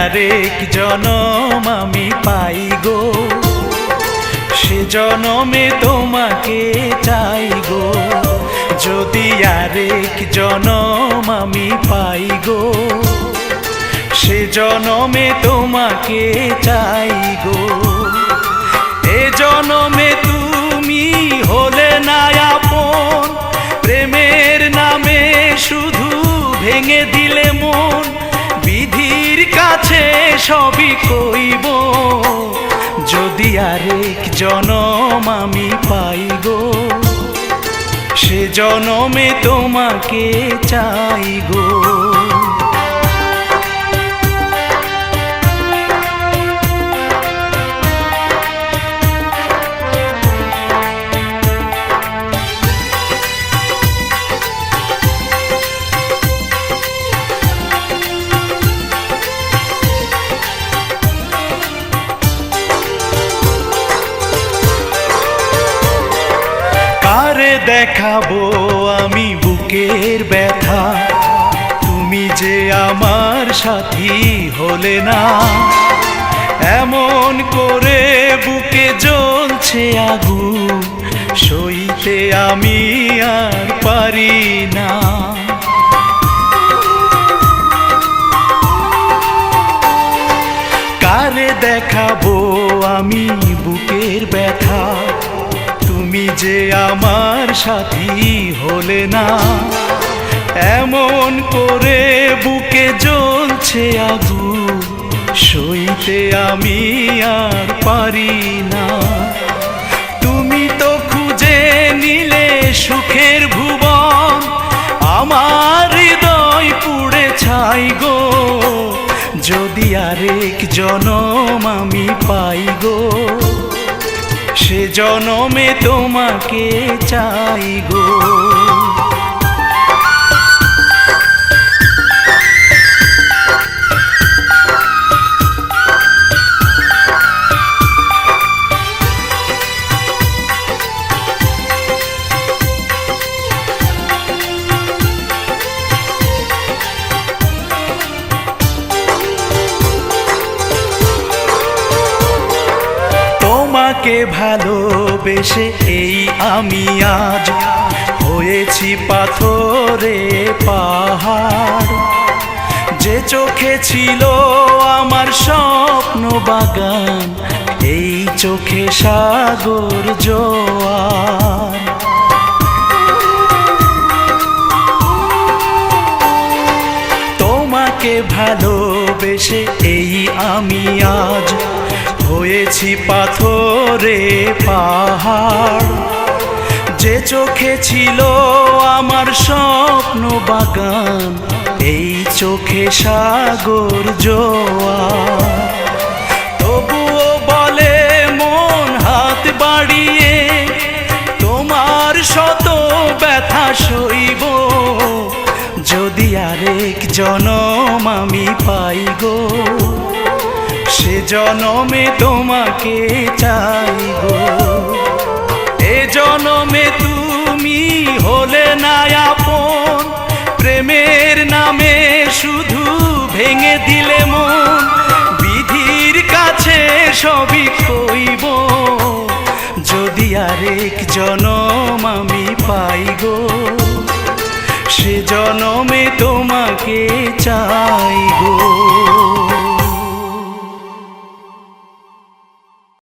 আরেক জনম আমি পাই গো, সে জনমে তোমাকে চাই গো। যদি আরেক জনম আমি পাই গো, সে জনমে তোমাকে চাই গো। এ জনমে তুমি হলে না আপন, প্রেমের নামে শুধু ভেঙে দিলে মন। বিধির কাছে সবই কইব, যদি আরেক জনম আমি পাই গো, সে জনমে তোমাকে চাই গো। কারে দেখাবো আমি বুকের ব্যথা, তুমি যে আমার সাথী হলে না। এমন করে বুকে জ্বলছে আগুন, সইতে আমি আর পারি না। কারে দেখাবো আমি বুকের ব্যথা, তুমি যে আমার সাথী হলে না। এমন করে বুকে জ্বলছে আগুন, সইতে আমি আর পারি না। তুমি তো খুঁজে নিলে সুখের ভুবন, আমার হৃদয় পুড়ে ছাই গো। যদি আরেক জনম আমি পাই গো, সে জনমে তোমাকে চাই গো। তোমাকে ভালোবেসে এই আমি আজ হয়েছি পাথরে পাহাড়। যে চোখে ছিল আমার স্বপ্ন বাগান, এই চোখে সাগর জোয়ার। তোমাকে ভালোবেসে এই আমি আজ হয়েছি পাথরে পাহাড়। যে চোখে ছিল আমার স্বপ্ন বাগান, এই চোখে সাগর জোয়ার। তবুও বলে মন হাত বাড়িয়ে, তোমার শত ব্যথা সইব। যদি আরেক জনম আমি পাই গো, সে জনমে তোমাকে চাই গো। এ জনমে তুমি হলে না আপন, প্রেমের নামে শুধু ভেঙে দিলে মন। বিধির কাছে সবই কইব, যদি আরেক জনম আমি পাই গো, সে জনমে তোমার